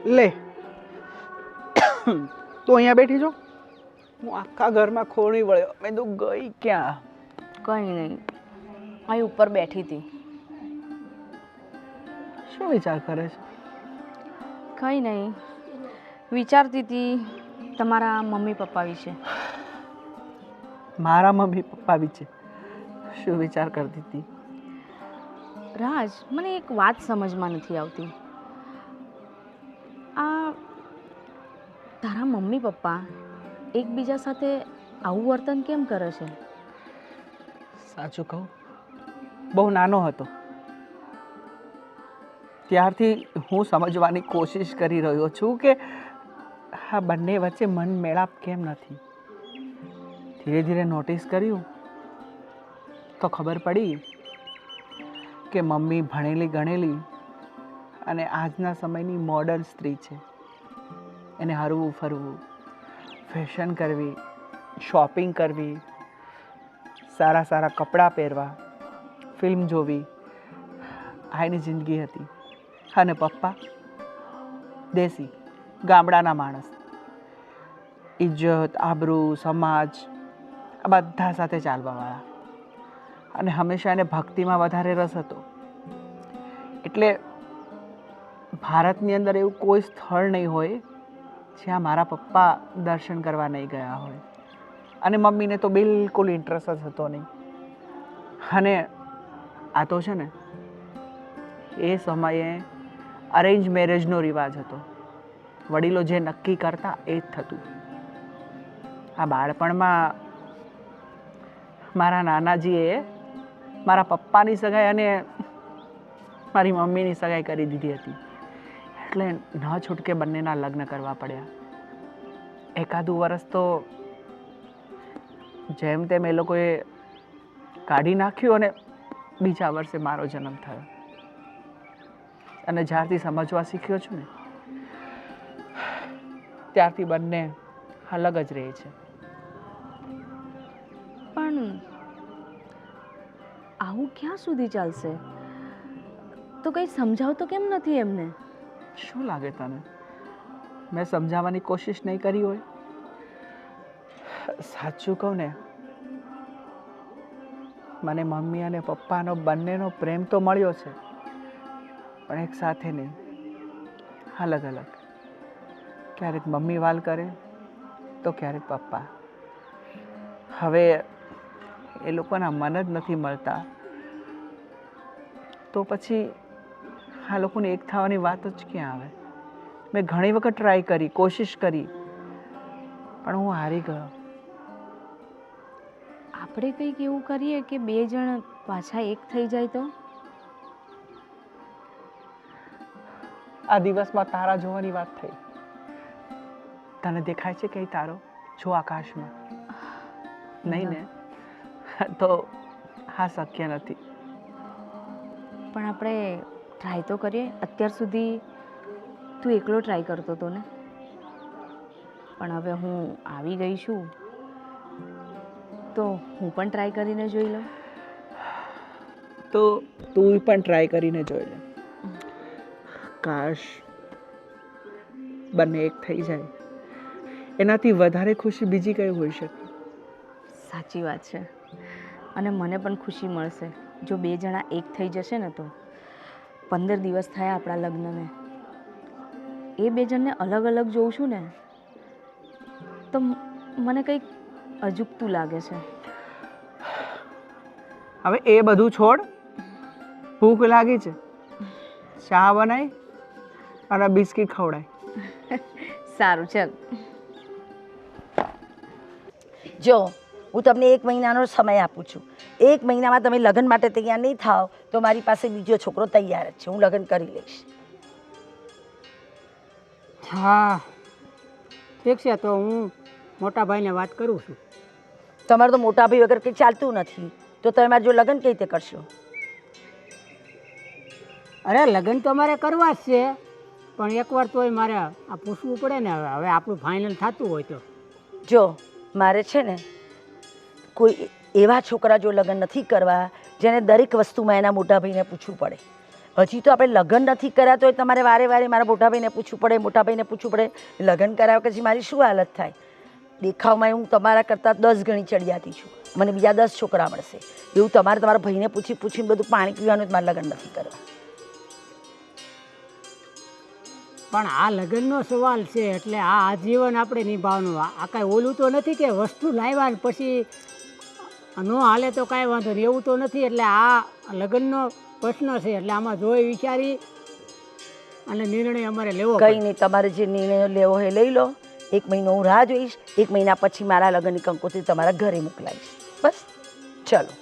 લે તું અહીંયા બેઠી છો? હું આખા ઘરમાં ખોણી વળ્યો, મેં તો ગઈ ક્યાં? કંઈ નહીં, અહીં ઉપર બેઠી હતી. શું વિચાર કરે છે? કંઈ નહીં, વિચારતી હતી તમારા મમ્મી પપ્પા વિશે. મારા મમ્મી પપ્પા વિશે શું વિચાર કરતી હતી? રાજ, મને એક વાત સમજમાં નથી આવતી. આ તારા મમ્મી પપ્પા એકબીજા સાથે આવું વર્તન કેમ કરે છે? સાચું કહું, બહુ નાનો હતો ત્યારથી હું સમજવાની કોશિશ કરી રહ્યો છું કે આ બંને વચ્ચે મન મેળાપ કેમ નથી. ધીરે ધીરે નોટિસ કર્યું તો ખબર પડી કે મમ્મી ભણેલી ગણેલી અને આજના સમયની મોડર્ન સ્ત્રી છે. એને હરવું ફરવું, ફેશન કરવી, શોપિંગ કરવી, સારા સારા કપડાં પહેરવા, ફિલ્મ જોવી, આ એની જિંદગી હતી. અને પપ્પા દેશી ગામડાના માણસ, ઇજ્જત, આબરૂ, સમાજ આ બધા સાથે ચાલવાવાળા. અને હંમેશા એને ભક્તિમાં વધારે રસ હતો. એટલે ભારતની અંદર એવું કોઈ સ્થળ નહીં હોય જ્યાં મારા પપ્પા દર્શન કરવા નહીં ગયા હોય. અને મમ્મીને તો બિલકુલ ઇન્ટરેસ્ટ જ હતો નહીં. અને આ તો છે ને એ સમયે અરેન્જ મેરેજનો રિવાજ હતો. વડીલો જે નક્કી કરતા એ જ થતું. આ બાળપણમાં મારા નાનાજીએ મારા પપ્પાની સગાઈ અને મારી મમ્મીની સગાઈ કરી દીધી હતી. એટલે ન છૂટકે બંનેના લગ્ન કરવા પડ્યા. એકાદું વર્ષ તો જેમ તેમ એ લોકોએ કાઢી નાખ્યું અને બીજા વર્ષે મારો જન્મ થયો. અને જ્યારથી સમજવા શીખ્યો છું ને ત્યારથી બંને અલગ જ રહે છે. પણ આવું ક્યાં સુધી ચાલશે? તો કંઈ સમજાવતો કેમ નથી એમને? શું લાગે તને, મેં સમજાવવાની કોશિશ નહીં કરી હોય? સાચું કહું ને, મને મમ્મી અને પપ્પાનો બંનેનો પ્રેમ તો મળ્યો છે, પણ એક સાથે નહીં, અલગ અલગ. ક્યારેક મમ્મી વાલ કરે તો ક્યારેક પપ્પા. હવે એ લોકોના મન જ નથી મળતા તો પછી આ લોકોને એક થવાની વાત જ ક્યાં આવે? મેં ઘણી વખત ટ્રાય કરી, કોશિશ કરી, પણ હું હારી ગયો. આપણે કંઈક એવું કરીએ કે બે જણ પાછા એક થઈ જાય તો? આ દિવસમાં તારા જોવાની વાત થઈ. તને દેખાય છે કઈ તારો? જો આકાશમાં. નહીં ને? તો હા, શક્ય નથી. પણ આપણે ટ્રાય તો કરીએ. અત્યાર સુધી તું એકલો ટ્રાય કરતો હતો ને, પણ હવે હું આવી ગઈ છું તો હું પણ ટ્રાય કરીને જોઈ લઉં. તો તું પણ ટ્રાય કરીને જોઈ લે. કાશ બંને એક થઈ જાય, એનાથી વધારે ખુશી બીજી કઈ હોઈ શકે? સાચી વાત છે. અને મને પણ ખુશી મળશે જો બે જણા એક થઈ જશે ને. તો 15 દિવસ થયા આપણા લગ્નને. એ બે જણને અલગ અલગ જોઉં છું ને તો મને કંઈક અજુગતું લાગે છે. હવે એ બધું છોડ, ભૂખ લાગી છે, ચા બનાય અને બિસ્કિટ ખવડાય. સારું, ચાલ. જો હું તમને 1 મહિનાનો સમય આપું છું. 1 મહિનામાં તમે લગ્ન માટે તૈયાર નહીં થાવ તો મારી પાસે બીજો છોકરો તૈયાર જ છે, હું લગ્ન કરી લઈશ. હા ઠીક છે, તો હું મોટા ભાઈને વાત કરું છું. તમારે તો મોટા ભાઈ વગર કંઈ ચાલતું નથી, તો તમે મારે જો લગ્ન કઈ રીતે કરશો? અરે લગ્ન તો મારે કરવા જ છે, પણ એકવાર તોય મારે આ પૂછવું પડે ને. હવે આપણું ફાઇનલ થતું હોય તો. જો મારે છે ને કોઈ એવા છોકરા જો લગ્ન નથી કરવા જેને દરેક વસ્તુમાં એના મોટા ભાઈને પૂછવું પડે. હજી તો આપણે લગ્ન નથી કર્યા તો તમારે વારે વારે મારા મોટાભાઈને પૂછવું પડે, મોટાભાઈને પૂછવું પડે. લગ્ન કરાવ્યા પછી મારી શું હાલત થાય? દેખાવમાં હું તમારા કરતાં 10 ગણી ચડિયાતી છું. મને બીજા 10 છોકરા મળશે. એવું તમારે તમારા ભાઈને પૂછીને બધું પાણી પીવાનું જ મારે લગ્ન નથી કરવા. પણ આ લગ્નનો સવાલ છે એટલે આ આજીવન આપણે નિભાવવાનું. આ કાંઈ ઓલું તો નથી કે વસ્તુ લાવ્યા ને પછી ન હાલે તો કાંઈ વાંધો નહીં, એવું તો નથી. એટલે આ લગ્નનો પ્રશ્ન છે એટલે આમાં જોઈ વિચારી અને નિર્ણય અમારે લેવો. કંઈ નહીં, તમારે જે નિર્ણય લેવો હોય લઈ લો. 1 મહિનો હું રાહ જોઈશ. 1 મહિના પછી મારા લગ્નની કંકોત્રી તમારા ઘરે મોકલાવીશ. બસ ચલો,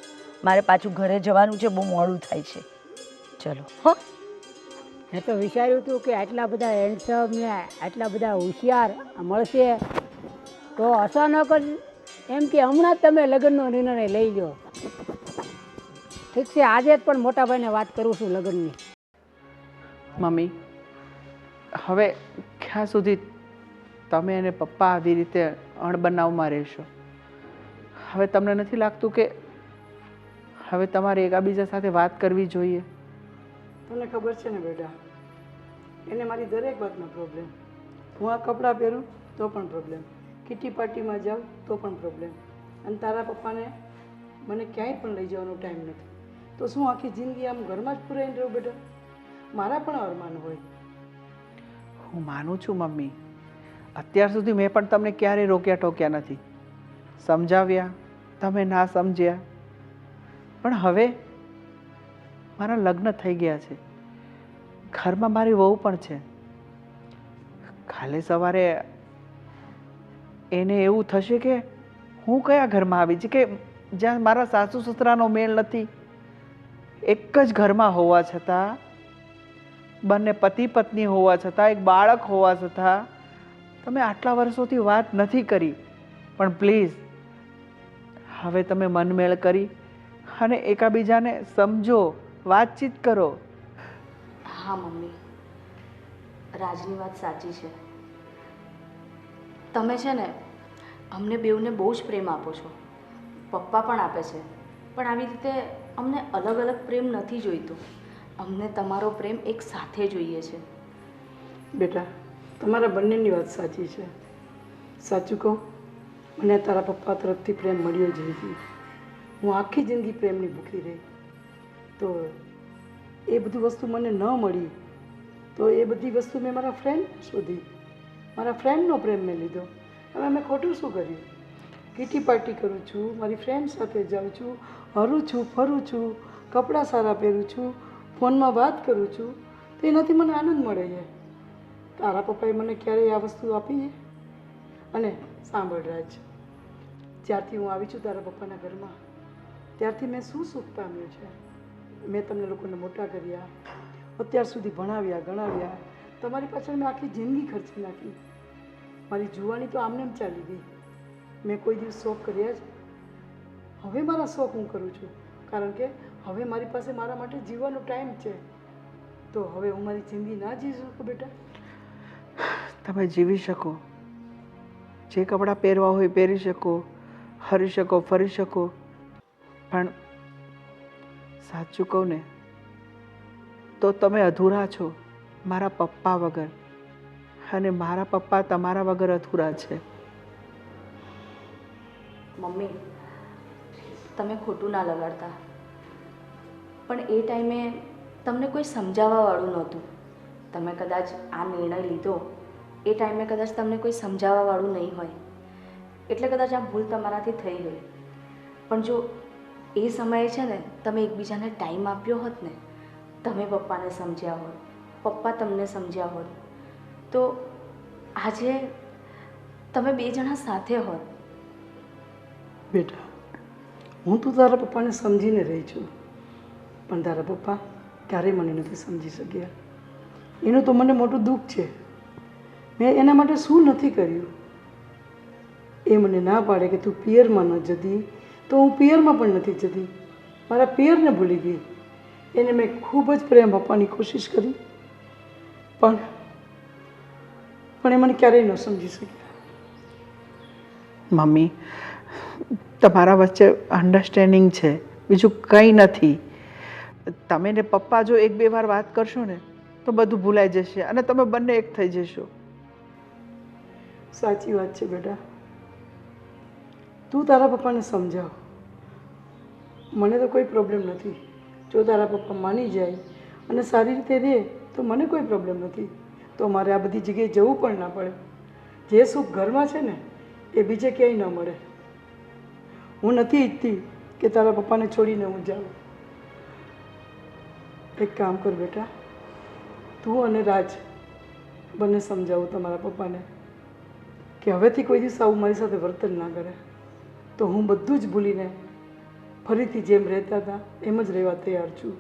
મારે પાછું ઘરે જવાનું છે, બહુ મોડું થાય છે. ચલો. હા, મેં તો વિચાર્યું હતું કે આટલા બધા હેન્ડસમ ને આટલા બધા હોશિયાર મળશે તો અચાનક જ એમ કે હમણાં જ તમે લગ્નનો નિર્ણય લઈ લો. ઠીક છે, આજે જ પણ મોટાભાઈને વાત કરું છું લગ્નની. મમ્મી, હવે ક્યાં સુધી તમે અને પપ્પા આવી રીતે અણબનાવમાં રહેશો? હવે તમને નથી લાગતું કે હવે તમારે એકાબીજા સાથે વાત કરવી જોઈએ? તને ખબર છે ને બેટા, એને મારી દરેક વાતનો પ્રોબ્લેમ. હું આ કપડાં પહેરું તો પણ પ્રોબ્લેમ, કિટી પાર્ટીમાં જાઉં તો પણ પ્રોબ્લેમ, અને તારા પપ્પાને મને ક્યાંય પણ લઈ જવાનો ટાઈમ નથી. તો શું આખી જિંદગી આમ ઘરમાં જ પૂરાઈને રહું બેટા? મારા પણ અરમાન હોય. હું માનું છું મમ્મી, અત્યાર સુધી મેં પણ તમને ક્યારેય રોક્યા ટોક્યા નથી, સમજાવ્યા, તમે ના સમજ્યા. પણ હવે મારા લગ્ન થઈ ગયા છે, ઘરમાં મારી વહુ પણ છે. કાલે સવારે એને એવું થશે કે હું કયા ઘરમાં આવી છે કે જ્યાં મારા સાસુ સસરાનો મેળ નથી. એક જ ઘરમાં હોવા છતાં, બંને પતિ પત્ની હોવા છતાં, એક બાળક હોવા છતાં તમે આટલા વર્ષોથી વાત નથી કરી. પણ પ્લીઝ હવે તમે મનમેળ કરી અને એકાબીજાને સમજો, વાતચીત કરો. હા મમ્મી, રાજની વાત સાચી છે. તમે છે ને અમને બેઉને બહુ જ પ્રેમ આપો છો, પપ્પા પણ આપે છે, પણ આવી રીતે અમને અલગ અલગ પ્રેમ નથી જોઈતો. અમને તમારો પ્રેમ એક સાથે જોઈએ છે. બેટા, તમારા બંનેની વાત સાચી છે. સાચું કહું, મને તારા પપ્પા તરફથી પ્રેમ મળ્યો જ નથી. હું આખી જિંદગી પ્રેમની ભૂખી રહી. તો એ બધી વસ્તુ મને ન મળી તો એ બધી વસ્તુ મેં મારા ફ્રેન્ડ શોધી, મારા ફ્રેન્ડનો પ્રેમ મેં લીધો. હવે મેં ખોટું શું કર્યું? કિટી પાર્ટી કરું છું, મારી ફ્રેન્ડ સાથે જાઉં છું, હરું છું, ફરું છું, કપડાં સારા પહેરું છું, ફોનમાં વાત કરું છું, તો એનાથી મને આનંદ મળે છે. તારા પપ્પાએ મને ક્યારેય આ વસ્તુ આપી છે? અને સાંભળ રાજ, જ્યારથી હું આવી છું તારા પપ્પાના ઘરમાં, ત્યારથી મેં શું સુખ પામ્યું છે. મેં તમને લોકોને મોટા કર્યા, અત્યાર સુધી ભણાવ્યા, ગણાવ્યા, તમારી પાછળ મેં આખી જિંદગી ખર્ચી નાખી. મારી જુવાની તો આમને એમ ચાલી ગઈ. મેં કોઈ દિવસ શોખ કર્યા જ? હવે મારા શોખ હું કરું છું, કારણ કે હવે મારી પાસે મારા માટે જીવવાનો ટાઈમ છે. તો હવે હું મારી જિંદગી ના જીવી શકું બેટા? તમે જીવી શકો, જે કપડાં પહેરવા હોય પહેરી શકો, હરી શકો, ફરી શકો. પણ સાચું કહું ને તો તમે અધૂરા છો મારા પપ્પા વગર, અને મારા પપ્પા તમારા વગર અધૂરા છે. મમ્મી, તમે ખોટું ના લગાડતા, પણ એ ટાઈમે તમને કોઈ સમજાવવાવાળું નહોતું. તમે કદાચ આ નિર્ણય લીધો એ ટાઈમે કદાચ તમને કોઈ સમજાવવાવાળું નહીં હોય, એટલે કદાચ આ ભૂલ તમારાથી થઈ ગઈ. પણ જો એ સમયે છે ને તમે એકબીજાને ટાઈમ આપ્યો હોત ને, તમે પપ્પાને સમજ્યા હોત, પપ્પા તમને સમજ્યા હોત, તો આજે તમે બે જણા સાથે હોત. બેટા, હું તો તારા પપ્પાને સમજીને રહી છું, પણ તારા પપ્પા ક્યારેય મને નથી સમજી શક્યા. એનું તો મને મોટું દુઃખ છે. મેં એના માટે શું નથી કર્યું? એ મને ના પાડે કે તું પિયરમાં ન જતી, તો હું પિયરમાં પણ નથી જતી. મારા પિયરને ભૂલી ગઈ. એને મેં ખૂબ જ પ્રેમ આપવાની કોશિશ કરી, પણ એ મને ક્યારેય ન સમજી શક્યા. મમ્મી, તમારા વચ્ચે અન્ડરસ્ટેન્ડિંગ છે, બીજું કંઈ નથી. તમે ને પપ્પા જો એક બે વાર વાત કરશો ને તો બધું ભૂલાઈ જશે અને તમે બંને એક થઈ જશો. સાચી વાત છે બેટા. તું તારા પપ્પાને સમજાવ. મને તો કોઈ પ્રોબ્લેમ નથી. જો તારા પપ્પા માની જાય અને સારી રીતે રહે તો મને કોઈ પ્રોબ્લેમ નથી. તો મારે આ બધી જગ્યાએ જવું પણ ના પડે. જે સુખ ઘરમાં છે ને એ બીજે ક્યાંય ન મળે. હું નથી ઈચ્છતી કે તારા પપ્પાને છોડીને હું જાઉં. એક કામ કર બેટા, તું અને રાજ બંને સમજાવું તમારા પપ્પાને કે હવેથી કોઈ દિવસ આવું મારી સાથે વર્તન ના કરે. તો હું બધું જ ભૂલીને ફરીથી જેમ રહેતા હતા એમ જ રહેવા તૈયાર છું.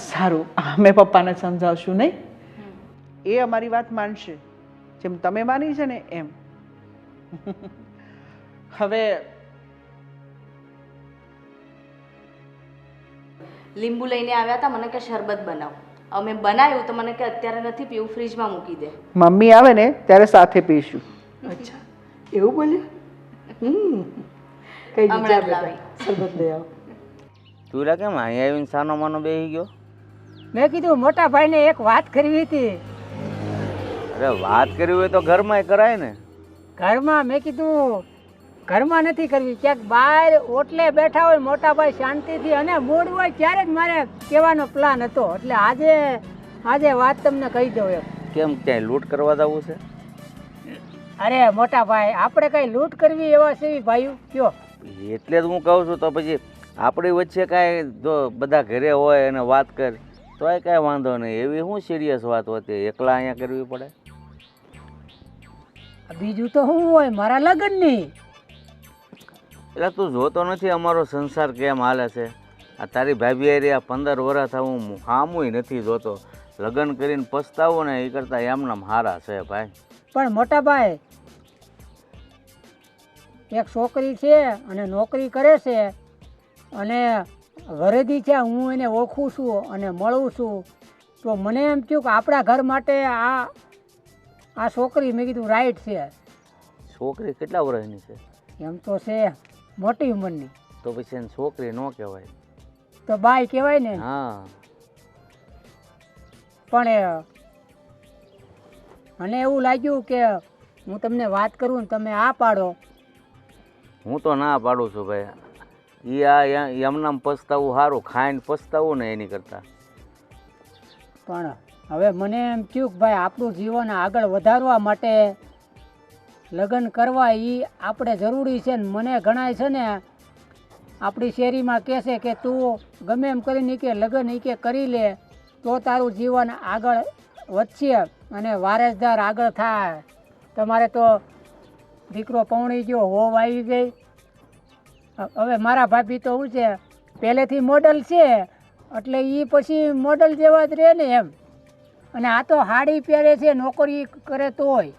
સારું, અમે પપ્પાને સમજાવશું નહીં? એ અમારી વાત માનશે જેમ તમે માની છે ને એમ. હવે લીંબુ લઈને આવ્યા હતા, મને કે શરબત બનાવ. અમે બનાવ્યું તો મને કે અત્યારે નથી પીવું, ફ્રીજમાં મૂકી દે. મમ્મી આવે ને ત્યારે સાથે પીશું. અચ્છા, એવું બોલ્યા? કઈ હમણાં વિચાર જ લાવી. શરબત લઈ આવો. તું લા કેમ અહીંયા આવીને સાનો માનો બેસી ગયો? મેં કીધું મોટા ભાઈને એક વાત કરવી હતી. અરે વાત કરવી હોય તો ઘરમાં કરાય ને. ઘરમાં મેં કીધું ઘરમાં નથી કરવી, ક્યાંક બહાર ઓટલે બેઠા હોય મોટા ભાઈ શાંતિથી અને મૂડ હોય ત્યારે જ મારે કહેવાનો પ્લાન હતો. એટલે આજે વાત તમને કહી દઉં એમ. કેમ ક્યાંય લૂંટ કરવા જવું છે? અરે મોટા ભાઈ, આપણે કઈ લૂંટ કરવી એવા છે ભાઈઓ કયો? એટલે જ હું કહું છું. તો પછી આપણી વચ્ચે કાંઈ જો બધા ઘરે હોય અને વાત કર તોય કાંઈ વાંધો નહીં. એવી શું સિરિયસ વાત હોતી એકલા અહીંયા કરવી પડે? બીજું તો શું હોય મારા લગ્નની. એટલે તું જોતો નથી અમારો સંસાર કેમ હાલે છે? આ તારી ભાભી હારે આ 15 વર્ષ હું સામુય નથી જોતો. લગ્ન કરીને પસ્તાવું ને એ કરતાં એમનામ હારા છે ભાઈ. પણ મોટા ભાઈ, એક છોકરી છે અને નોકરી કરે છે અને ઘરેથી છે, હું એને ઓળખું છું અને મળું છું. તો મને એમ થયું કે આપણા ઘર માટે આ છોકરી મેં કીધું રાઈટ છે. છોકરી કેટલા વર્ષની છે? એમ તો છે મોટી ઉંમરની. તો પછી એને છોકરી ન કહેવાય, તો બાઈ કહેવાય ને. હા. પણ મને એવું લાગ્યું કે હું તમને વાત કરું ને તમે આ પાડો. હું તો ના પાડું છું ભાઈ. એ આ એમનામ પસ્તાવું સારું, ખાઈને પસ્તાવું ને એની કરતાં. પણ હવે મને એમ થયું કે ભાઈ આપણું જીવન આગળ વધારવા માટે લગ્ન કરવા એ આપણે જરૂરી છે. ને મને ઘણાય છે ને આપણી શેરીમાં કહેશે કે તું ગમે એમ કરીને કે લગ્ન કે કરી લે તો તારું જીવન આગળ વધશે અને વારસદાર આગળ થાય. તમારે તો દીકરો પૌણી ગયો, હોવ આવી ગઈ. હવે મારા ભાભી તો શું છે પહેલેથી મોડલ છે એટલે એ પછી મોડલ જેવા જ રહે ને એમ. અને આ તો સાડી પહેરે છે, નોકરી કરે તોય.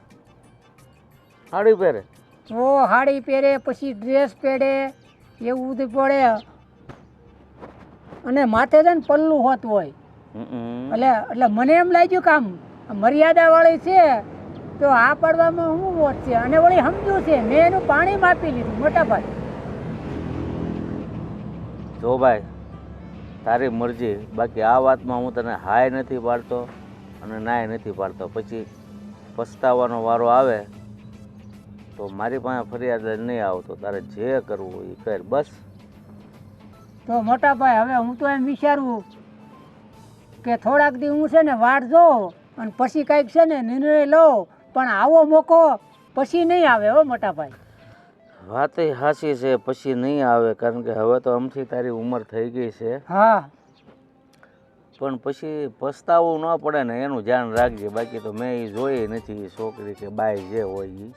સાડી પહેરે તો સાડી પહેરે પછી ડ્રેસ પહેરે એવું બધું પડે અને માથે છે ને પલ્લું હોતું હોય. એટલે મને એમ લાગ્યું કે આમ મર્યાદાવાળી છે તો આ પાડવામાં શું વોટ છે. અને વળી સમજ્યું છે મેં એનું પાણી માપી લીધું મોટા ભાઈ. જો ભાઈ તારી મરજી, બાકી આ વાતમાં હું તને હાય નથી પાડતો અને નાય નથી પાડતો. પછી પસ્તાવાનો વારો આવે તો મારી પાસે ફરિયાદ નહીં આવતો. તારે જે કરવું એ કર બસ. તો મોટા ભાઈ હવે હું તો એમ વિચારું કે થોડાક દી હું છે ને વાટ જોઉં અને પછી કાંઈક છે ને નિર્ણય લઉં. પણ આવો મોકો પછી નહીં આવે હો મોટા ભાઈ. વાત એ સાચી છે, પછી નહીં આવે, કારણ કે હવે તો આમથી તારી ઉંમર થઈ ગઈ છે. હા, પણ પછી પસ્તાવું ન પડે ને એનું ધ્યાન રાખજે. બાકી તો મેં એ જોઈ નથી છોકરી કે બાઈ જે હોય એ.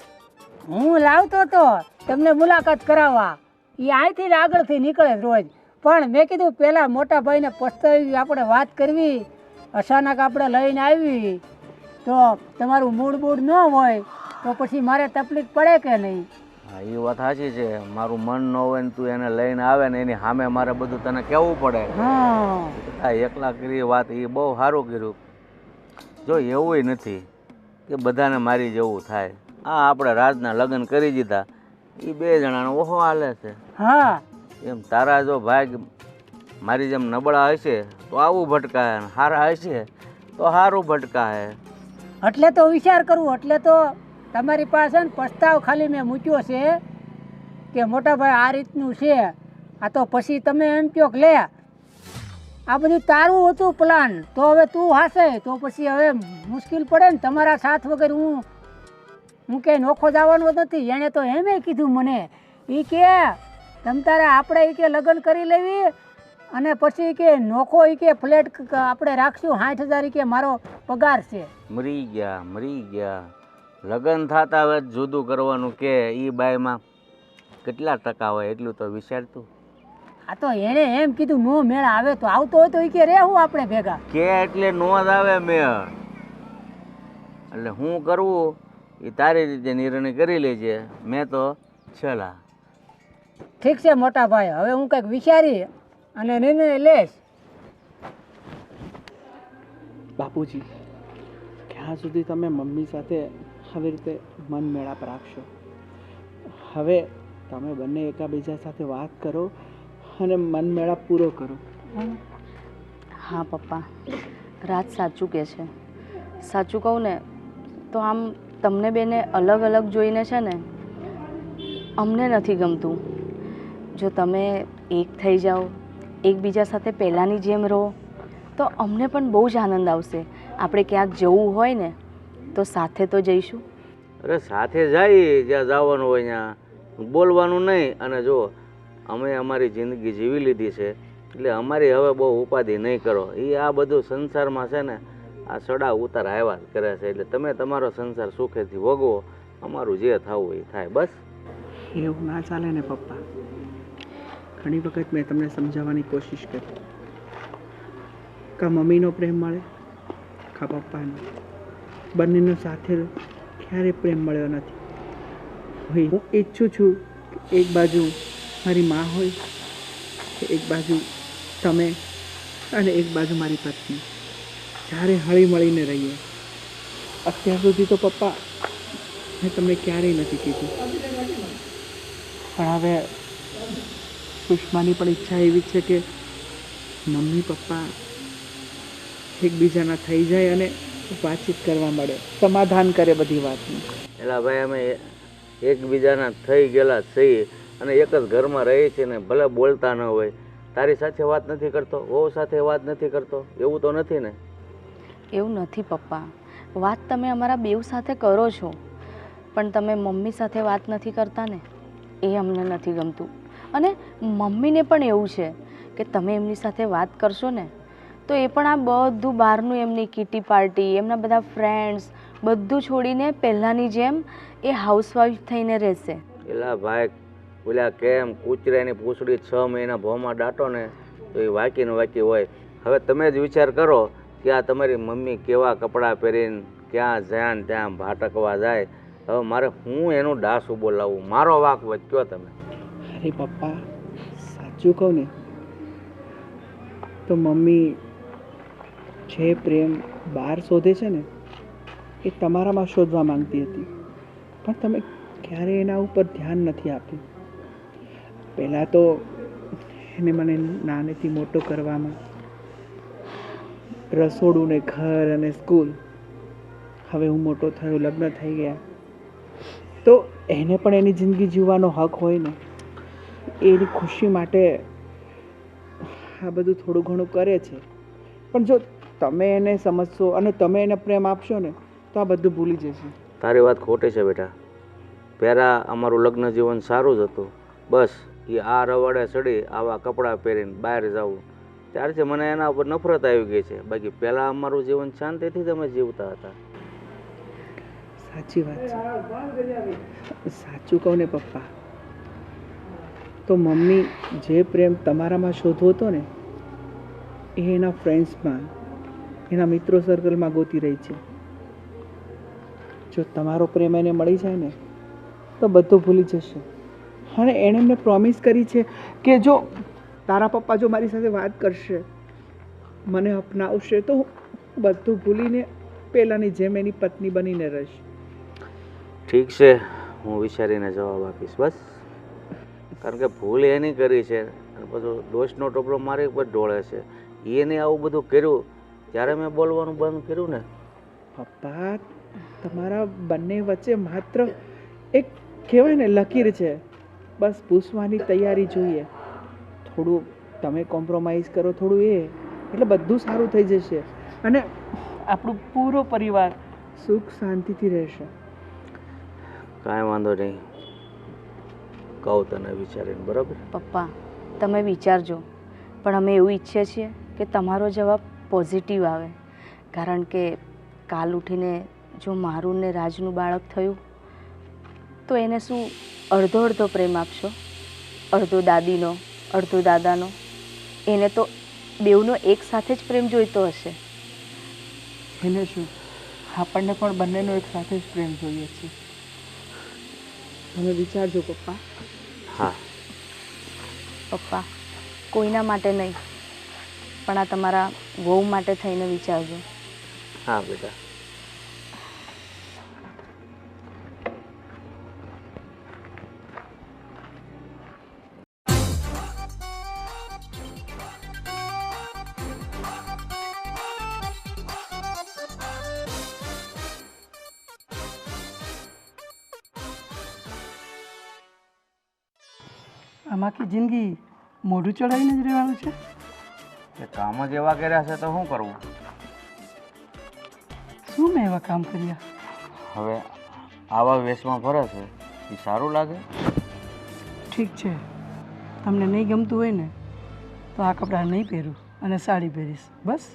હું લાવતો તો તમને મુલાકાત કરાવવા, એ અહીંથી જ આગળથી નીકળે રોજ. પણ મેં કીધું પહેલાં મોટા ભાઈને પસ્તાવી આપણે વાત કરવી. અચાનક આપણે લઈને આવી તો તમારું મૂડ બૂડ ન હોય તો પછી મારે તકલીફ પડે કે નહીં. હા એ વાત સાચી છે. મારું મન ન હોય ને તું એને લઈને આવે ને એની સામે મારે બધું તને કહેવું પડે. હા, એકલા કરી વાત એ બહુ સારું કર્યું. જો એવું નથી કે બધાને મારી જેવું થાય. હા આપણે રાજના લગ્ન કરી દીધા, એ 2 જણાનો ઓહો હાલે છે. હા, એમ તારા જો ભાગ મારી જેમ નબળા હશે તો આવું ભટકાય, અને હારા હશે તો સારું ભટકાય. એટલે તો વિચાર કરવું, એટલે તો તમારી પાસે ને પ્રસ્તાવ ખાલી મેં મૂક્યો છે કે મોટા ભાઈ આ રીતનું છે. આ તો પછી તમે એમ કહો કે લે આ બધું તારું હતું પ્લાન, તો હવે તું હાસે તો પછી હવે મુશ્કેલ પડે ને. તમારા સાથ વગર હું ક્યાંય નોખો જવાનો નથી. એણે તો એમે કીધું મને, એ કે તમ તારે આપણે એ કે લગ્ન કરી લેવી અને પછી કે નોખો એ કે ફ્લેટ આપણે રાખશું 60,000 કે મારો પગાર છે. મરી ગયા. લગ્ન થતા હવે જુદું કરવાનું કે એ બાયમાં કેટલા ટકા હોય એટલું તો વિચારતું. આ તો એણે એમ કીધું નો મેળ આવે તો આવતો હોય તો એ કે રહેવું આપણે ભેગા. કે એટલે નો જ આવે મેળ. એટલે હું કરવું એ તારી રીતે નિર્ણય કરી લેજે, મેં તો છેલ્લા. ઠીક છે મોટા ભાઈ, હવે હું કંઈક વિચારી અને નિર્ણય લઈશ. બાપુજી, ક્યાં સુધી તમે મમ્મી સાથે આવી રીતે મન મેળાપ રાખશો? હવે તમે બંને એકાબીજા સાથે વાત કરો અને મન મેળાપ પૂરો કરો. હા પપ્પા, રાજ સાચું કહે છે. સાચું કહું ને તો આમ તમને બેને અલગ અલગ જોઈને છે ને અમને નથી ગમતું. જો તમે એક થઈ જાઓ, એકબીજા સાથે પહેલાંની જેમ રહો તો અમને પણ બહુ જ આનંદ આવશે. આપણે ક્યાંક જવું હોય ને તો સાથે તો જઈશું. અરે સાથે જાય, જ્યાં જવાનું હોય ત્યાં બોલવાનું નહીં. અને જો અમે અમારી જિંદગી જીવી લીધી છે એટલે અમારી હવે બહુ ઉપાધિ નહીં કરો. એ આ બધું સંસારમાં છે ને આ ચડાવ ઉતાર આવ્યા જ કરે છે. એટલે તમે તમારો સંસાર સુખેથી ભોગવો, અમારું જે થવું એ થાય બસ. એવું ના ચાલે ને પપ્પા. ઘણી વખત મેં તમને સમજાવવાની કોશિશ કરી, કા મમ્મીનો પ્રેમ મળે કા પપ્પાનો, બંનેનો સાથે ક્યારે પ્રેમ મળ્યો નથી. હું ઈચ્છું છું કે એક બાજુ મારી મા હોય, એક બાજુ તમે અને એક બાજુ મારી પત્ની, જ્યારે હળી મળીને રહીએ. અત્યાર સુધી તો પપ્પા મેં તમને ક્યારેય નથી કીધું, પણ હવે સુષ્માની પણ ઈચ્છા એવી છે કે મમ્મી પપ્પા એકબીજાના થઈ જાય અને વાતચીત કરવા મળે, સમાધાન કરે બધી વાતનું. એટલે ભાઈ અમે એકબીજાના થઈ ગયેલા છીએ અને એક જ ઘરમાં રહી છે ને ભલે બોલતા ન હોય. તારી સાથે વાત નથી કરતો, વહુ સાથે વાત નથી કરતો, એવું તો નથી ને? એવું નથી પપ્પા, વાત તમે અમારા બેઉ સાથે કરો છો, પણ તમે મમ્મી સાથે વાત નથી કરતા ને, એ અમને નથી ગમતું. અને મમ્મીને પણ એવું છે કે તમે એમની સાથે વાત કરશો ને તો એ પણ આ બધું બહારનું એમની કીટી પાર્ટી, એમના બધા ફ્રેન્ડ્સ બધું છોડીને પહેલાંની જેમ એ હાઉસવાઈફ થઈને રહેશે. એલા ભાઈ, ઓલા કેમ કૂતરાની પૂંછડી 6 મહિના ભોમાં દાટો ને તો એ વાંકીને વાંકી હોય. હવે તમે જ વિચાર કરો કે આ તમારી મમ્મી કેવા કપડાં પહેરીને ક્યાં જાય ને ત્યાં ભાટકવા જાય. હવે મારે હું એનું ડાસું બોલાવું? મારો વાંક વચ્ચો તમે. અરે પપ્પા, સાચું કહું ને તો મમ્મી જે પ્રેમ બહાર શોધે છે ને એ તમારામાં શોધવા માંગતી હતી, પણ તમે ક્યારેય એના ઉપર ધ્યાન નથી આપ્યું. પહેલાં તો એને મને નાનેથી મોટો કરવામાં, રસોડું ને ઘર અને સ્કૂલ, હવે હું મોટો થયો, લગ્ન થઈ ગયા, તો એને પણ એની જિંદગી જીવવાનો હક હોય ને. એની ખુશી માટે આ બધું થોડું ઘણું કરે છે, પણ જો તમે એને સમજશો અને તમે એને પ્રેમ આપશો ને તો આ બધું ભૂલી જશે. તારી વાત ખોટી છે બેટા. પહેલાં અમારું લગ્ન જીવન સારું જ હતું. બસ એ આ રવાડે ચડી આવા કપડાં પહેરીને બહાર જવું ત્યારથી મને એના ઉપર નફરત આવી ગઈ છે. બાકી પહેલાં અમારું જીવન શાંતિથી જ અમે જીવતા હતા. સાચી વાત છે. સાચું કહું ને પપ્પા, તો મમ્મી જે પ્રેમ તમારામાં શોધવો હતો ને એ એના ફ્રેન્ડ્સમાં, એના મિત્રો સર્કલમાં ગોતી રહી છે. જો તમારો પ્રેમ એને મળી જાય ને તો બધું ભૂલી જશે. અને એણે એમને પ્રોમિસ કરી છે કે જો તારા પપ્પા જો મારી સાથે વાત કરશે, મને અપનાવશે તો હું બધું ભૂલીને પહેલાંની જેમ એની પત્ની બનીને રહીશ. ઠીક છે, હું વિચારીને જવાબ આપીશ બસ. કારણ કે ભૂલ એની કરી છે અને બધો દોષનો ટોપલો મારી ઉપર ઢોળે છે. એને આવું બધું કર્યું ત્યારે મેં બોલવાનું બંધ કર્યું ને. પપ્પા તમારા બંને વચ્ચે માત્ર એક કહેવાય ને લકીર છે, બસ પૂછવાની તૈયારી જોઈએ. થોડું તમે કોમ્પ્રોમાઇઝ કરો, થોડું એટલે બધું સારું થઈ જશે અને આપણું પૂરો પરિવાર સુખ શાંતિથી રહેશે. કાંઈ વાંધો નહીં, કહું તને વિચારીને, બરાબર? પપ્પા તમે વિચારજો, પણ અમે એવું ઈચ્છીએ છીએ કે તમારો જવાબ પોઝિટિવ આવે, કારણ કે કાલ ઉઠીને જો મારું ને રાજનું બાળક થયું તો એને શું અડધો અડધો પ્રેમ આપશો? અડધો દાદીનો, અડધો દાદાનો? એને તો બેઉનો એક સાથે જ પ્રેમ જોઈતો હશે. એને શું, આપણને પણ બંનેનો એક સાથે જ પ્રેમ જોઈએ છે. તમે વિચારજો પપ્પા. હા પપ્પા કોઈના માટે નહીં, પણ આ તમારા વહુ માટે થઈને વિચારજો. હા બેટા. આમાંથી જિંદગી મોઢું ચડાવીને જ રહેવાનું છે. એ કામ જ એવા કર્યા છે તો શું કરવું? શું મેં એવા કામ કર્યા? હવે આવા વેશમાં ફરે છે એ સારું લાગે? ઠીક છે, તમને નહીં ગમતું હોય ને તો આ કપડાં નહીં પહેરું અને સાડી પહેરીશ, બસ.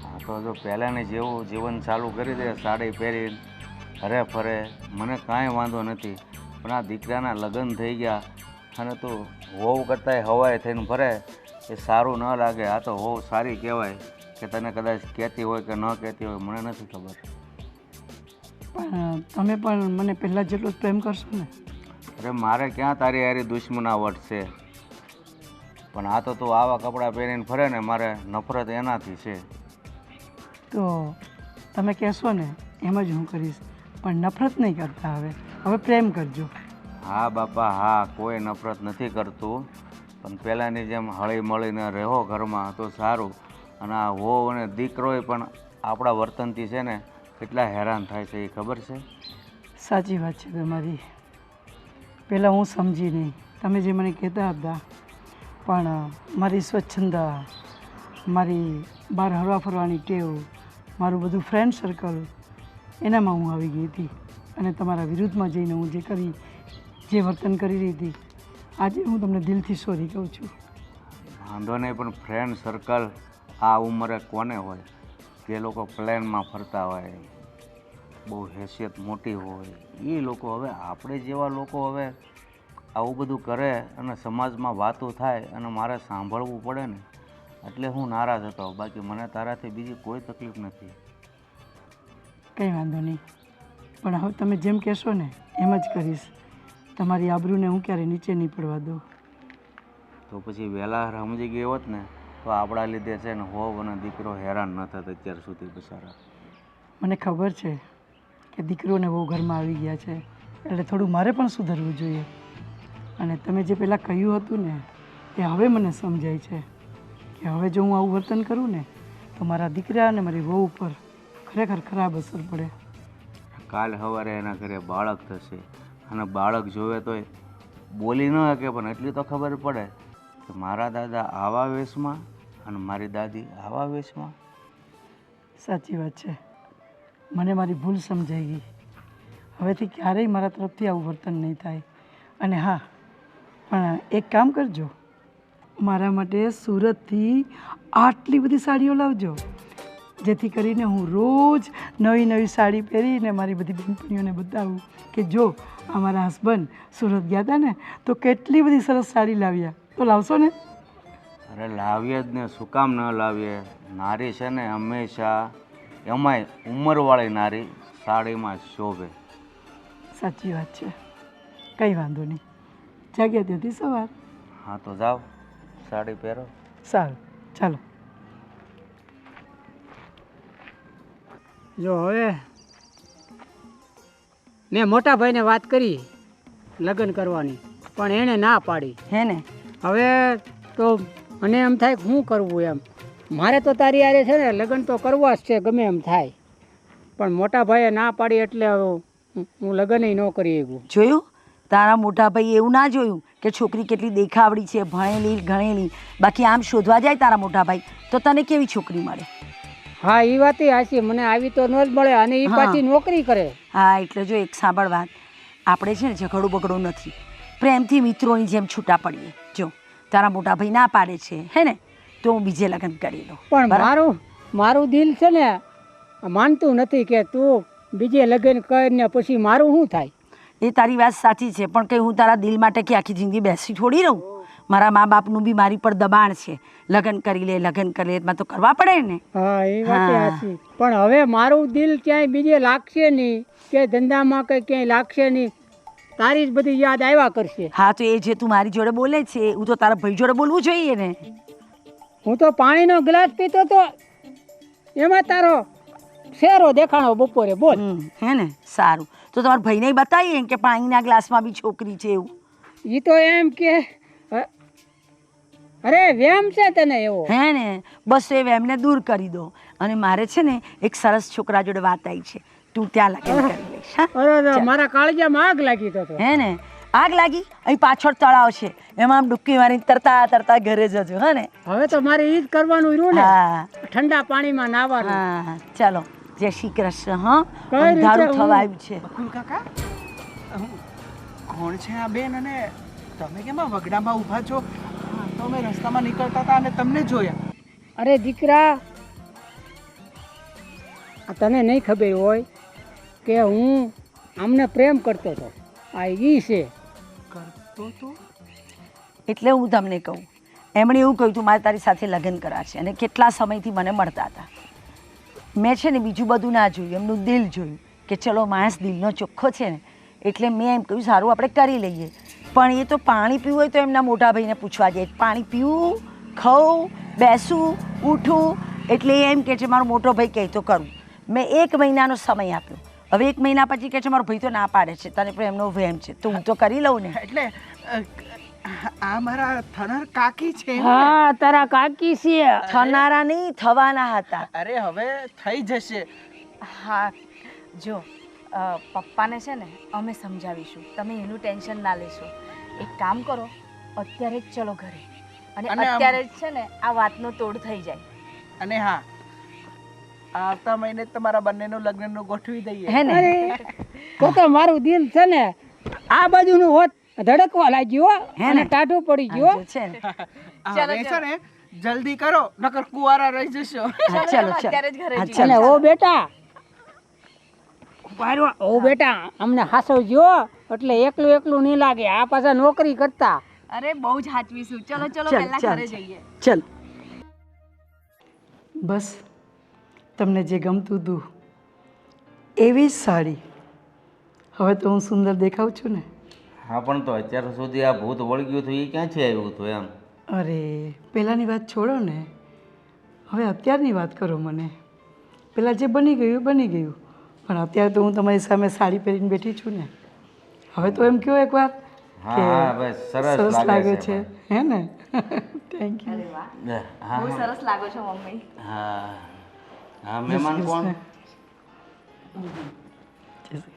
હા તો જો પહેલાંની જેવું જીવન ચાલુ કરી દે, સાડી પહેરી હરે ફરે, મને કાંઈ વાંધો નથી. પણ આ દીકરાના લગ્ન થઈ ગયા અને તું વહુ કરતાંય હવાય થઈને ફરે એ સારું ન લાગે. આ તો વહુ સારી કહેવાય કે તને કદાચ કહેતી હોય કે ન કહેતી હોય મને નથી ખબર. પણ તમે પણ મને પહેલાં જેટલો જ પ્રેમ કરશો ને? અરે મારે ક્યાં તારી હારી દુશ્મનાવટ છે, પણ આ તો તું આવા કપડાં પહેરીને ફરે ને મારે નફરત એનાથી છે. તો તમે કહેશો ને એમ જ હું કરીશ, પણ નફરત નહીં કરતા. હવે પ્રેમ કરજો. હા બાપા હા, કોઈ નફરત નથી કરતું, પણ પહેલાંની જેમ હળી મળીને રહો ઘરમાં તો સારું. અને આ વહુ અને દીકરોય પણ આપણા વર્તનથી છે ને કેટલા હેરાન થાય છે એ ખબર છે? સાચી વાત છે તમારી. પહેલાં હું સમજી નહીં, તમે જે મને કહેતા હતા, પણ મારી સ્વચ્છંદા, મારી બહાર હરવા ફરવાની ટેવ, મારું બધું ફ્રેન્ડ સર્કલ, એનામાં હું આવી ગઈ હતી. અને તમારા વિરુદ્ધમાં જઈને હું જે વર્તન કરી રહી હતી, આજે હું તમને દિલથી સોરી કહું છું. વાંધો નહીં, પણ ફ્રેન્ડ સર્કલ આ ઉંમરે કોને હોય? જે લોકો પ્લેનમાં ફરતા હોય, બહુ હેસિયત મોટી હોય એ લોકો. હવે આપણે જેવા લોકો હવે આવું બધું કરે અને સમાજમાં વાતો થાય અને મારે સાંભળવું પડે ને, એટલે હું નારાજ હતો. બાકી મને તારાથી બીજી કોઈ તકલીફ નથી. કંઈ વાંધો નહીં, પણ હવે તમે જેમ કહેશો ને એમ જ કરીશ. તમારી આબરૂને હું ક્યારે નીચે નહીં પડવા દઉં. તો પછી વહેલા સમજી ગઈ હોત ને તો આપણા લીધે છે ને વહુ અને દીકરો હેરાન ન થતા અત્યાર સુધી બિચારા. મને ખબર છે કે દીકરોને બહુ ઘરમાં આવી ગયા છે, એટલે થોડું મારે પણ સુધરવું જોઈએ. અને તમે જે પહેલાં કહ્યું હતું ને એ હવે મને સમજાય છે કે હવે જો હું આવું વર્તન કરું ને તો મારા દીકરા અને મારી વહુ ઉપર ખરેખર ખરાબ અસર પડે. કાલ સવારે એના ઘરે બાળક થશે અને બાળક જોવે તોય બોલી ન શકે, પણ એટલી તો ખબર પડે કે મારા દાદા આવા વેશમાં અને મારી દાદી આવા વેશમાં. સાચી વાત છે, મને મારી ભૂલ સમજાઈ ગઈ. હવેથી ક્યારેય મારા તરફથી આવું વર્તન નહીં થાય. અને હા, પણ એક કામ કરજો, મારા માટે સુરતથી આટલી બધી સાડીઓ લાવજો, જેથી કરીને હું રોજ નવી નવી સાડી પહેરીને મારી બધી બહેનપણીઓને બતાવું કે જો અમારા હસબન્ડ સુરત ગયા હતા ને તો કેટલી બધી સરસ સાડી લાવ્યા. તો લાવશો ને? અરે લાવીએ જ ને, શું કામ ન લાવીએ? નારી છે ને હંમેશા, એમાંય ઉંમરવાળી નારી સાડીમાં શોભે. સાચી વાત છે, કંઈ વાંધો નહીં. જાગ્યા ત્યાંથી સવાર. હા તો જાઓ, સાડી પહેરો. સારું, ચાલો. જો હવે મેં મોટા ભાઈને વાત કરી લગ્ન કરવાની, પણ એણે ના પાડી. હે ને? હવે તો મને એમ થાય કે શું કરવું એમ. મારે તો તારી યારે છે ને લગ્ન તો કરવા જ છે ગમે એમ થાય, પણ મોટા ભાઈએ ના પાડી એટલે હું લગ્ન ન કરી શકું. જોયું તારા મોટા ભાઈ એવું ના જોયું કે છોકરી કેટલી દેખાવડી છે, ભણેલી ગણેલી, બાકી આમ શોધવા જાય તારા મોટા ભાઈ તો તને કેવી છોકરી મળે? હા એ વાત હાચી, મને આવી તો ન જ મળે અને એ હા. પાછી નોકરી કરે. હા એટલે જો એક સાંભળ વાત, આપણે છે ને ઝઘડું બગડું નથી, પ્રેમથી મિત્રોની જેમ છૂટા પડીએ. જો તારા મોટા ભાઈ ના પાડે છે હે ને, તો હું બીજે લગ્ન કરી લઉં. પણ બરાબર? મારું દિલ છે ને માનતું નથી કે તું બીજે લગ્ન કરીને પછી મારું શું થાય. એ તારી વાત સાચી છે, પણ કંઈ હું તારા દિલ માટે કે આખી જિંદગી બેસી થોડી રહું? મારા મા બાપનું બી મારી પર દબાણ છે, લગ્ન કરી લે લગ્ન કરી લે, એમાં તો કરવા પડે ને. હા એ વાત હા. સાચી, પણ હવે મારું દિલ ક્યાંય બીજે લાગશે નહીં કે ધંધામાં કે ક્યાંય લાગશે નહીં, તારી જ બધી યાદ આવ્યા કરશે. હા તો એ જે તું મારી જોડે બોલે છે હું તો તારા ભાઈ જોડે બોલવું જોઈએ ને. હું તો પાણીનો ગ્લાસ પીતો તો એમાં તારો શેરો દેખાણો બપોરે. બોલ. હે ને, સારું તો તમારા ભાઈને બતાવીએ કે પાણીના ગ્લાસમાં બી છોકરી છે એવું. એ તો એમ કે અરે વેમ છે તને એવો. હે ને, બસ એ એમને દૂર કરી દો. અને મારે છે ને એક સરસ છોકરા જોડે વાત આવી છે, તું ત્યાં લગ્ન કરી લઈશ. હા અરે મારા કાળજામાં આગ લાગી તો. હે ને, આગ લાગી? અહીં પાછળ તળાવ છે, એમાં આમ ડૂબકી મારીને તરતા તરતા ઘરે જજો. હા ને, હવે તો મારે ઈ જ કરવાનું રહ્યું ને, હા ઠંડા પાણીમાં નાવાનું. હા ચાલો, જય શ્રી કૃષ્ણ. હા કઈ રીતે અંધારું હું- થવા આવ્યું છે. બકુલ કાકા, કોણ છે આ બેન અને તમે કેમ આ વગડામાં ઊભા છો? હા, તો અમે રસ્તામાં નીકળતા હતા અને તમને જોયા. અરે દીકરા, આ તને નહીં ખબર હોય કે હું આમને પ્રેમ કરતો હતો. આ ઈ છે. કરતો તો એટલે હું તમને કહું, એમણે એવું કહ્યું હતું મારે તારી સાથે લગ્ન કરવા છે, અને કેટલા સમયથી મને મળતા હતા. મેં છે ને બીજું બધું ના જોયું, એમનું દિલ જોયું કે ચલો માણસ દિલનો ચોખ્ખો છે ને, એટલે મેં એમ કહ્યું સારું આપણે કરી લઈએ. પણ એ તો પાણી પીવું હોય તો એમના મોટા ભાઈને પૂછવા જાય, પાણી પીવું, ખાવું, બેસવું, ઉઠવું, એટલે એ એમ કહે છે મારો મોટો ભાઈ કહે તો કરું. મેં 1 મહિનાનો સમય આપ્યો, હવે 1 મહિના પછી કહે છે મારો ભાઈ તો ના પાડે છે, તને પણ એમનો વહેમ છે તો હું તો કરી લઉં ને. એટલે આ મારા થનર કાકી છે એમ ને? હા તારા કાકી છે. થનારા નહીં થવાના હતા. અરે હવે થઈ જશે. હા જો પપ્પાને છે ને અમે સમજાવીશું, તમે એનું ટેન્શન ના લેશો. એક કામ કરો, અત્યારે જ ચલો ઘરે, અને અને આમ- અત્યારે જ છે ને આ વાતનો તોડ થઈ જાય. અને હા, આવતા મહિને જ તમારા બંનેનું લગ્નનું ગોઠવી દઈએ. હે ને, અરે તો મારું દિલ છે ને આ બાજુનું હોત ધડકવા લાગ્યું હો, હે ને? અને ટાઢું પડી ગયું હો. જો છે ને. હવે છે ને જલ્દી કરો, નકર કુંવારા રહી જશો. હા, ચાલો અત્યારે જ ઘરે હા, જઈએ. અને ચાલો. ઓ બેટા, ઓ બેટા અમને હાસવજો એટલે એકલું એકલું નહીં લાગે. આ પાછા નોકરી કરતા. અરે બહુ જ હાચવીશું. ચલો ચલો ચાલ, પહેલા ચાલ, ઘરે જઈએ. ચાલ. બસ તમને જે ગમતું હતું એવી જ સાડી. હવે તો હું સુંદર દેખાઉં છું ને? હા પણ તો અત્યાર સુધી આ ભૂત વળગ્યું હતું એ ક્યાંથી આવ્યું હતું એમ? અરે પહેલાંની વાત છોડો ને, હવે અત્યારની વાત કરો મને. પહેલાં જે બની ગયું એ બની ગયું, પણ અત્યારે તો હું તમારી સામે સાડી પહેરીને બેઠી છું ને. હવે તો એમ કહો એકવાર હા કે હા બસ સરસ લાગે લાગે છે, હે ને? Thank you. હા બહુ સરસ લાગો છો મમ્મી. હા હા મહેમાન કોણ?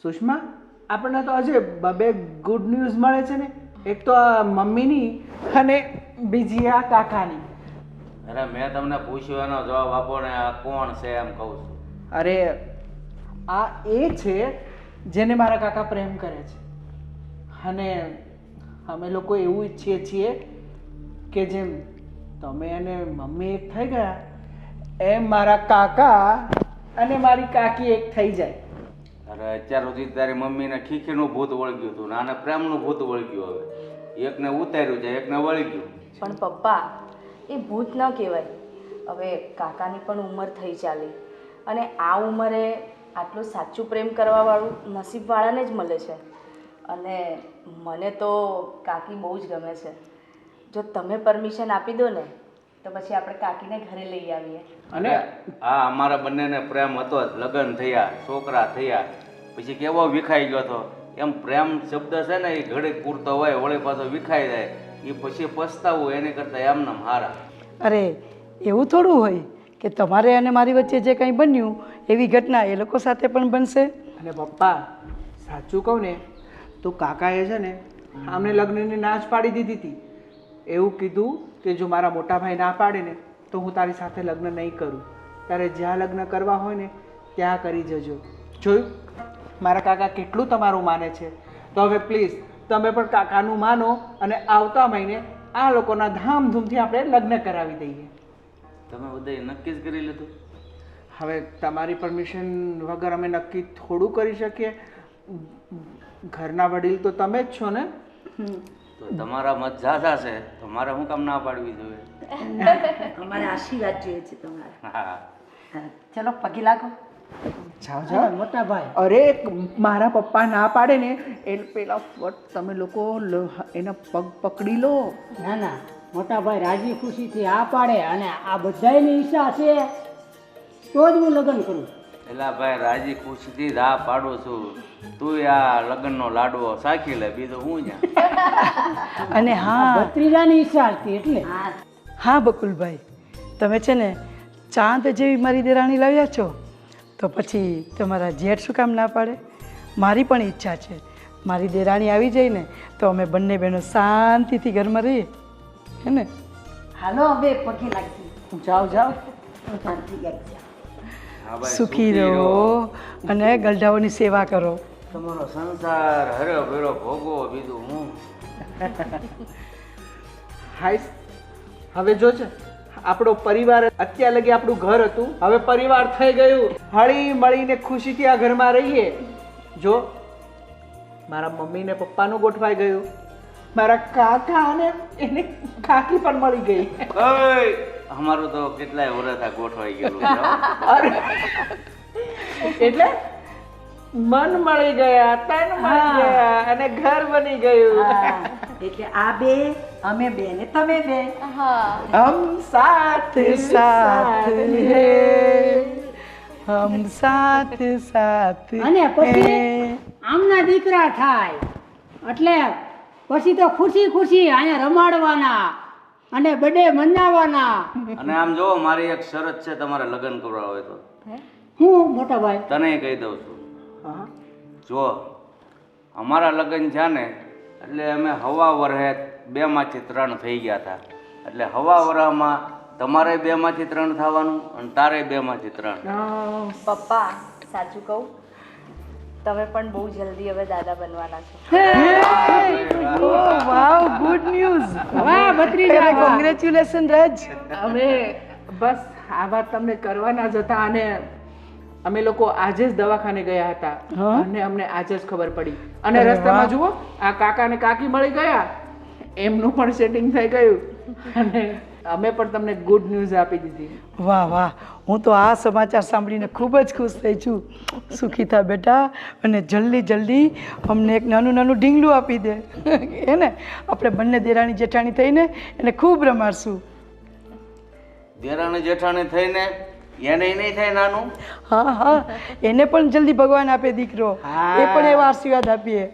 સુષ્મા, આપણને તો આજે બે ગુડ ન્યૂઝ મળે છે ને. એક તો આ મમ્મીની અને બીજી આ કાકાની. અરે મેં તમને પૂછ્યું એનો જવાબ આપો ને, આ કોણ છે એમ કહું છું. અરે આ એ છે જેને મારા કાકા પ્રેમ કરે છે, અને અમે લોકો એવું ઈચ્છીએ છીએ કે જેમ તમે અને મમ્મી એક થઈ ગયા એમ મારા કાકા અને મારી કાકી એક થઈ જાય. અરે અત્યાર સુધી તારી મમ્મીને ખીખીનું ભૂત વળગ્યું હતું ને આને પ્રેમનું ભૂત વળગ્યું. હવે એકને ઉતાર્યું છે, એકને વળગ્યું. પણ પપ્પા એ ભૂત ન કહેવાય. હવે કાકાની પણ ઉંમર થઈ ચાલી, અને આ ઉંમરે આટલું સાચું પ્રેમ કરવાવાળું નસીબવાળાને જ મળે છે. અને મને તો કાકી બહુ જ ગમે છે. જો તમે પરમિશન આપી દો ને તો પછી આપણે કાકીને ઘરે લઈ આવીએ. અને હા અમારા બંનેને પ્રેમ હતો જ, લગ્ન થયા, છોકરા થયા, પછી કેવો વિખાઈ ગયો હતો. એમ પ્રેમ શબ્દ છે ને એ ઘડીક પૂરતો હોય, વળી પાછો વિખાઈ જાય. એ પછી પસ્તાવું એને કરતાં એમનેમ હારા. અરે એવું થોડું હોય કે તમારે અને મારી વચ્ચે જે કંઈ બન્યું એવી ઘટના એ લોકો સાથે પણ બનશે. અને પપ્પા સાચું કહું ને તો કાકાએ છે ને આમને લગ્નની ના જ પાડી દીધી હતી. એવું કીધું કે જો મારા મોટા ભાઈ ના પાડે ને તો હું તારી સાથે લગ્ન નહીં કરું. તારે જ્યાં લગ્ન કરવા હોય ને ત્યાં કરી જજો. જોયું મારા કાકા કેટલું તમારું માને છે. તો હવે પ્લીઝ તમે પણ કાકાનું માનો અને આવતા મહિને આ લોકોના ધામધૂમથી આપણે લગ્ન કરાવી દઈએ. તમે બધાએ નક્કી જ કરી લીધું? હવે તમારી પરમિશન વગર અમે નક્કી થોડું કરી શકીએ. ઘરના વડીલ તો તમે જ છો ને. તો તમારા મત ઝાઝા છે તો મારે શું કામ ના પાડવી જોઈએ? અમારે આશીર્વાદ જોઈએ છે તમારા. હા, હા, ચલો પગે લાગો. જાઓ જાઓ. મોટા ભાઈ અરે મારા પપ્પા ના પાડે ને એ પેલા ફટ તમે લોકો એના પગ પકડી લો. ના ના મોટા ભાઈ રાજી ખુશીથી આ પાડે અને આ બધાયની ઈચ્છા છે તો જ હું લગ્ન કરું. એલા ભાઈ રાજી ખુશીથી જ હા પાડું છું. તું આ લગ્નનો લાડવો સાખી લે, બીજું હું જ્યાં. અને હા ભત્રીજાની ઈચ્છા હતી એટલે હા બકુલભાઈ, તમે છે ને ચાંદ જેવી મારી દેરાણી લાવ્યા છો તો પછી તમારા જેઠ શું કામ ના પાડે? મારી પણ ઈચ્છા છે મારી દેરાણી આવી જાય ને તો અમે બંને બહેનો શાંતિથી ઘરમાં રહીએ, હે ને? હાલો હવે પગે લાગી. જાઓ જાઓ. શાંતિ લાગી. હા ભાઈ, સુખી રહો અને ગલઢાઓની સેવા કરો. તમારો સંસાર હરે ભેરો ભોગવો, બીજું હું. હાઈસ હવે જો છે આપણો પરિવાર અત્યાર લગી આપણું ઘર હતું, હવે પરિવાર થઈ ગયું. હળી મળીને ખુશીથી આ ઘરમાં રહીએ. જો મારા મમ્મી ને પપ્પાનું ગોઠવાઈ ગયું, મારા કાકા અને એને કાકી પણ મળી ગઈ. ઓય, અમારું તો કેટલાય વર્ષ આ ગોઠવાઈ ગયેલું છે હો. અરે એટલે મન મળી ગયા, તન મળી ગયા અને ઘર બની ગયું. હા, એટલે આ બે અમે બે ને તમે બે. હમ સાથ સાથ હે, હમ સાથ સાથ અને પછી હે. આમના દીકરા થાય એટલે પછી તો ખુશી ખુશી અહીંયા રમાડવાના અને બડે મનાવવાના. અને આમ જો મારી એક શરત છે, તમારે લગ્ન કરવા હોય તો હું મોટા ભાઈ તને કહી દઉં છું. હા જો અમારા લગ્ન છે ને એટલે અમે હવા વરહે 2 માંથી 3 થઈ ગયા હતા. એટલે હવા વરામાં તમારે 2 માંથી 3 થવાનું અને તારે 2 માંથી 3. પપ્પા સાચું કહું, તમે પણ બહુ જલ્દી હવે દાદા બનવાના છો. Oh, wow, good news. વાહ ભત્રીજા વાહ. Congratulations, રજ. અમે બસ આ વાત તમને કરવાના જ હતા અને અમે લોકો આજે જ દવાખાને ગયા હતા અને અમને આજે જ ખબર પડી. અને રસ્તામાં જુઓ આ કાકા ને કાકી મળી ગયા, એમનું પણ સેટિંગ થઈ ગયું અને અમે પણ તમને ગુડ ન્યૂઝ આપી દીધી. વાહ વાહ, હું તો આ સમાચાર સાંભળીને ખૂબ જ ખુશ થઈ છું. સુખી થા બેટા અને જલ્દી જલ્દી અમને એક નાનું નાનું ઢીંગલું આપી દે, હે ને? આપણે બંને દેરાણી જેઠાણી થઈને એને ખૂબ રમાડશું. દેરાણી જેઠાણી થઈને એને નહીં થાય નાનું? હા હા, એને પણ જલ્દી ભગવાન આપે દીકરો, એ પણ એવા આશીર્વાદ આપીએ.